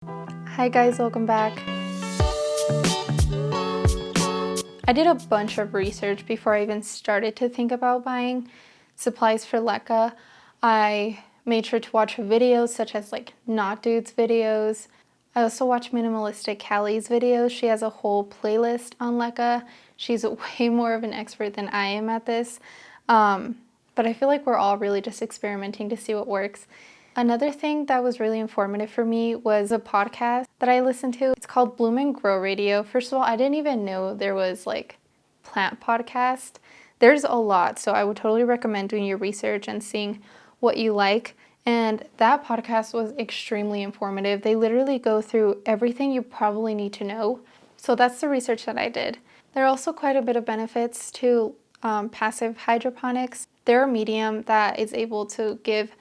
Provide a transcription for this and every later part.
Hi guys, welcome back. I did a bunch of research before I even started to think about buying supplies for LECA. I made sure to watch videos such as like Not Dude's videos. I also watched Minimalistic Callie's videos. She has a whole playlist on LECA. She's way more of an expert than I am at this. But I feel like we're all really just experimenting to see what works. Another thing that was really informative for me was a podcast that I listened to. It's called Bloom and Grow Radio. First of all, I didn't even know there was like plant podcast. There's a lot, so I would totally recommend doing your research and seeing what you like. And that podcast was extremely informative. They literally go through everything you probably need to know. So that's the research that I did. There are also quite a bit of benefits to passive hydroponics. They're a medium that is able to give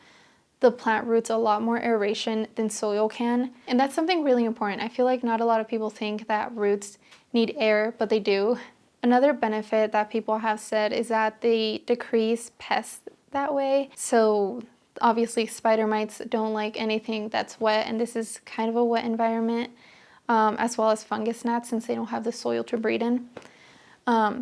the plant roots a lot more aeration than soil can. And that's something really important. I feel like not a lot of people think that roots need air, but they do. Another benefit that people have said is that they decrease pests that way. So obviously spider mites don't like anything that's wet, and this is kind of a wet environment, as well as fungus gnats since they don't have the soil to breed in.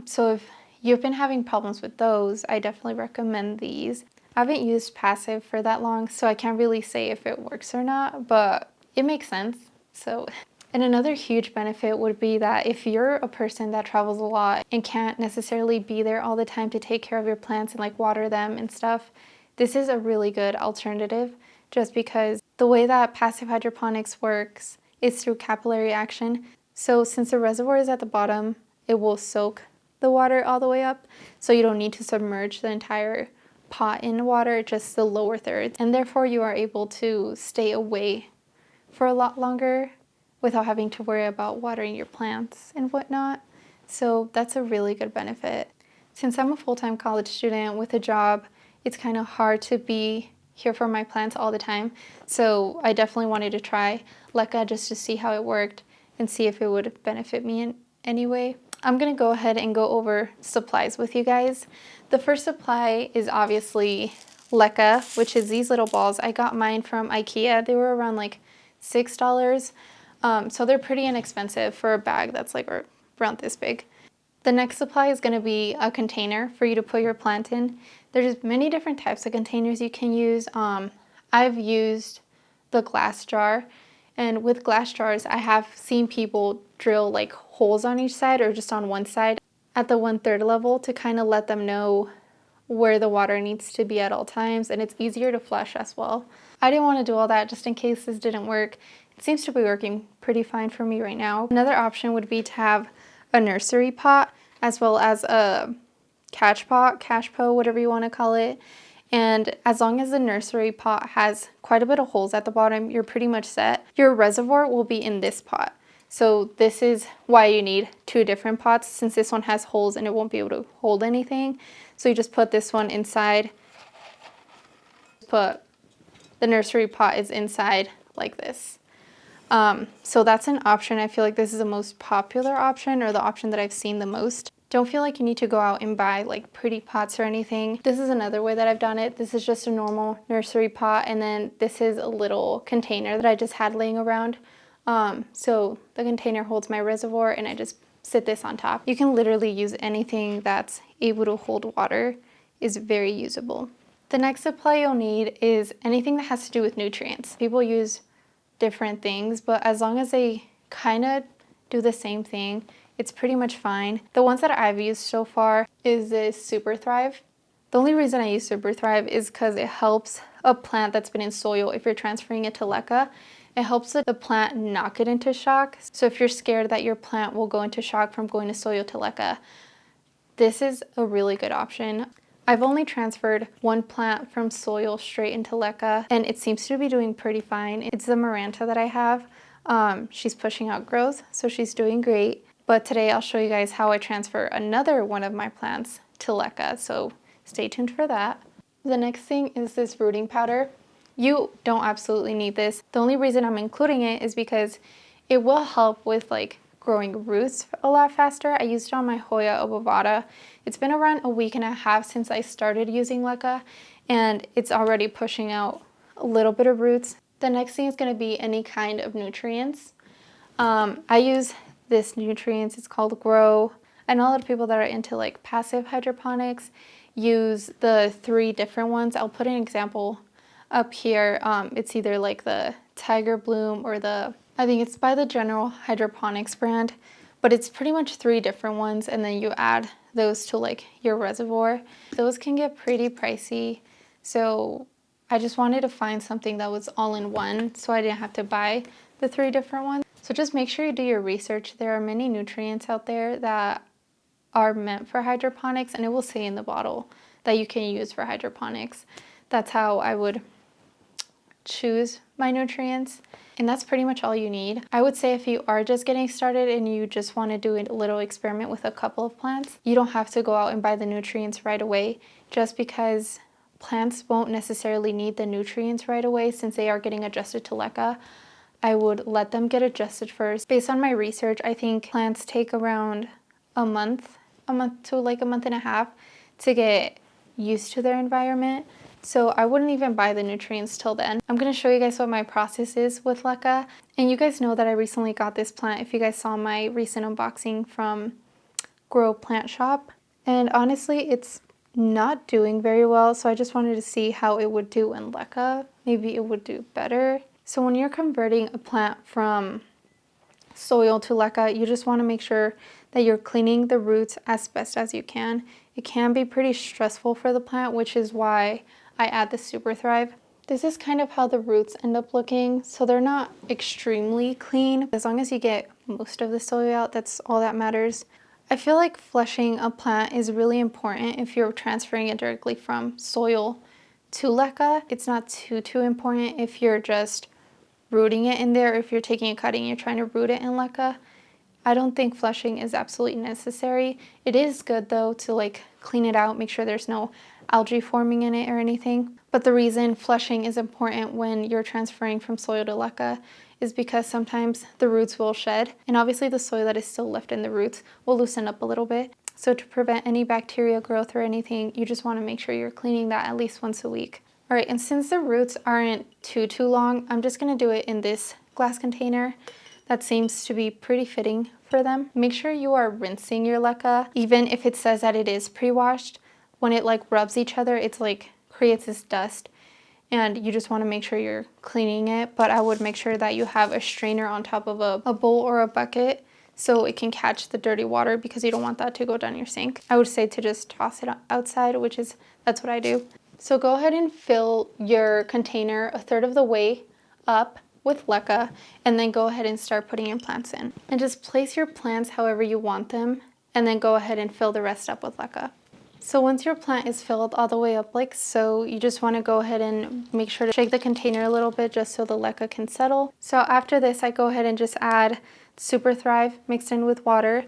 So if you've been having problems with those, I definitely recommend these. I haven't used passive for that long, so I can't really say if it works or not, but it makes sense. And another huge benefit would be that if you're a person that travels a lot and can't necessarily be there all the time to take care of your plants and like water them and stuff, this is a really good alternative just because the way that passive hydroponics works is through capillary action. So since the reservoir is at the bottom, it will soak the water all the way up, so you don't need to submerge the entire pot in water, just the lower thirds, and therefore you are able to stay away for a lot longer without having to worry about watering your plants and whatnot. So that's a really good benefit. Since I'm a full-time college student with a job, it's kind of hard to be here for my plants all the time. So I definitely wanted to try LECA just to see how it worked and see if it would benefit me in any way. I'm gonna go ahead and go over supplies with you guys. The first supply is obviously LECA, which is these little balls. I got mine from IKEA. They were around like $6. So they're pretty inexpensive for a bag that's like around this big. The next supply is gonna be a container for you to put your plant in. There's many different types of containers you can use. I've used the glass jar. And with glass jars, I have seen people drill like holes on each side or just on one side at the 1/3 level to kind of let them know where the water needs to be at all times, and it's easier to flush as well. I didn't want to do all that just in case this didn't work. It seems to be working pretty fine for me right now. Another option would be to have a nursery pot as well as a catch pot, cash po, whatever you want to call it. And as long as the nursery pot has quite a bit of holes at the bottom, you're pretty much set. Your reservoir will be in this pot. So this is why you need two different pots, since this one has holes and it won't be able to hold anything. So you just put this one inside, put the nursery pot is inside like this. So that's an option. I feel like this is the most popular option, or the option that I've seen the most. Don't feel like you need to go out and buy like pretty pots or anything. This is another way that I've done it. This is just a normal nursery pot, and then this is a little container that I just had laying around. So the container holds my reservoir and I just sit this on top. You can literally use anything that's able to hold water. Is very usable. The next supply you'll need is anything that has to do with nutrients. People use different things, but as long as they kind of do the same thing, it's pretty much fine. The ones that I've used so far is this Super Thrive. The only reason I use Super Thrive is because it helps a plant that's been in soil. If you're transferring it to LECA, it helps the plant not get into shock. So if you're scared that your plant will go into shock from going to soil to LECA, this is a really good option. I've only transferred one plant from soil straight into LECA, and it seems to be doing pretty fine. It's the Maranta that I have. She's pushing out growth, so she's doing great. But today I'll show you guys how I transfer another one of my plants to LECA, so stay tuned for that. The next thing is this rooting powder. You don't absolutely need this. The only reason I'm including it is because it will help with like growing roots a lot faster. I used it on my Hoya obovata. It's been around a week and a half since I started using LECA, and it's already pushing out a little bit of roots. The next thing is going to be any kind of nutrients. I use this nutrients, it's called Grow. I know a lot of people that are into like passive hydroponics use the 3 different ones. I'll put an example up here. It's either like the Tiger Bloom or I think it's by the General Hydroponics brand, but it's pretty much 3 different ones, and then you add those to like your reservoir. Those can get pretty pricey, so I just wanted to find something that was all in one so I didn't have to buy the 3 different ones. So just make sure you do your research. There are many nutrients out there that are meant for hydroponics, and it will say in the bottle that you can use for hydroponics. That's how I would choose my nutrients, and that's pretty much all you need. I would say if you are just getting started and you just want to do a little experiment with a couple of plants, you don't have to go out and buy the nutrients right away, just because plants won't necessarily need the nutrients right away since they are getting adjusted to LECA. I would let them get adjusted first. Based on my research, I think plants take around a month to like a month and a half to get used to their environment. So I wouldn't even buy the nutrients till then. I'm going to show you guys what my process is with LECA. And you guys know that I recently got this plant if you guys saw my recent unboxing from Grow Plant Shop. And honestly, it's not doing very well. So I just wanted to see how it would do in LECA. Maybe it would do better. So when you're converting a plant from soil to LECA, you just want to make sure that you're cleaning the roots as best as you can. It can be pretty stressful for the plant, which is why I add the Super Thrive. This is kind of how the roots end up looking. So they're not extremely clean. As long as you get most of the soil out, that's all that matters. I feel like flushing a plant is really important if you're transferring it directly from soil to LECA. It's not too important if you're just rooting it in there. If you're taking a cutting and you're trying to root it in LECA, I don't think flushing is absolutely necessary. It is good though to like clean it out, make sure there's no algae forming in it or anything. But the reason flushing is important when you're transferring from soil to LECA is because sometimes the roots will shed, and obviously the soil that is still left in the roots will loosen up a little bit. So to prevent any bacterial growth or anything, you just want to make sure you're cleaning that at least once a week. All right, and since the roots aren't too long, I'm just going to do it in this glass container. That seems to be pretty fitting for them. Make sure you are rinsing your LECA, even if it says that it is pre-washed. When it like rubs each other, it's like creates this dust, and you just want to make sure you're cleaning it. But I would make sure that you have a strainer on top of a bowl or a bucket so it can catch the dirty water, because you don't want that to go down your sink. I would say to just toss it outside, that's what I do. So go ahead and fill your container a third of the way up with LECA, and then go ahead and start putting your plants in. And just place your plants however you want them, and then go ahead and fill the rest up with LECA. So once your plant is filled all the way up like so, you just want to go ahead and make sure to shake the container a little bit just so the LECA can settle. So after this, I go ahead and just add Super Thrive mixed in with water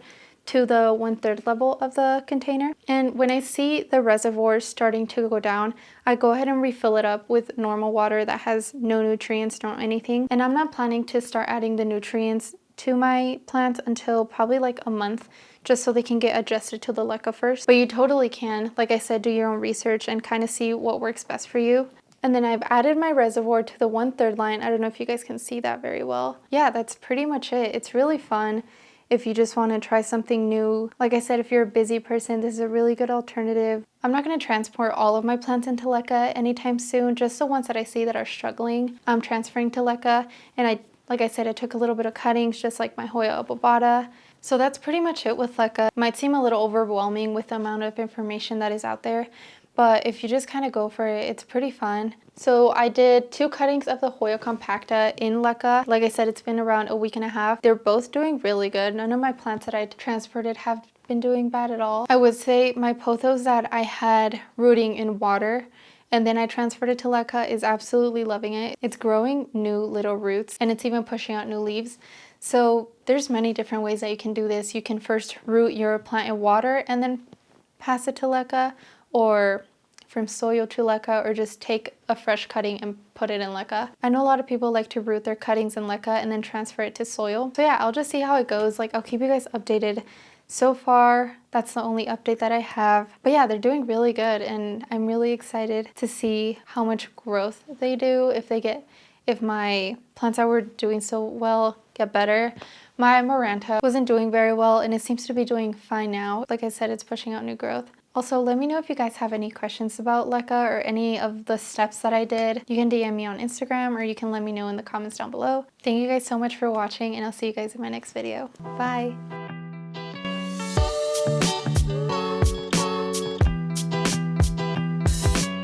to the 1/3 level of the container. And when I see the reservoir starting to go down, I go ahead and refill it up with normal water that has no nutrients, no anything. And I'm not planning to start adding the nutrients to my plants until probably like a month, just so they can get adjusted to the LECA first. But you totally can, like I said, do your own research and kind of see what works best for you. And then I've added my reservoir to the 1/3 line. I don't know if you guys can see that very well. Yeah, that's pretty much it. It's really fun if you just want to try something new. Like I said, if you're a busy person, this is a really good alternative. I'm not going to transport all of my plants into LECA anytime soon, just the ones that I see that are struggling. I'm transferring to LECA, and like I said, I took a little bit of cuttings, just like my Hoya obovata. So that's pretty much it with LECA. It might seem a little overwhelming with the amount of information that is out there, but if you just kind of go for it, it's pretty fun. So I did 2 cuttings of the Hoya compacta in LECA. Like I said, it's been around a week and a half. They're both doing really good. None of my plants that I transported have been doing bad at all. I would say my pothos that I had rooting in water and then I transferred it to LECA is absolutely loving it. It's growing new little roots, and it's even pushing out new leaves. So there's many different ways that you can do this. You can first root your plant in water and then pass it to LECA, or from soil to LECA, or just take a fresh cutting and put it in LECA. I know a lot of people like to root their cuttings in LECA and then transfer it to soil. So yeah, I'll just see how it goes. Like, I'll keep you guys updated. So far, that's the only update that I have. But yeah, they're doing really good, and I'm really excited to see how much growth they do, if if my plants that were doing so well get better. My Maranta wasn't doing very well and it seems to be doing fine now. Like I said, it's pushing out new growth. Also, let me know if you guys have any questions about LECA or any of the steps that I did. You can DM me on Instagram or you can let me know in the comments down below. Thank you guys so much for watching and I'll see you guys in my next video. Bye!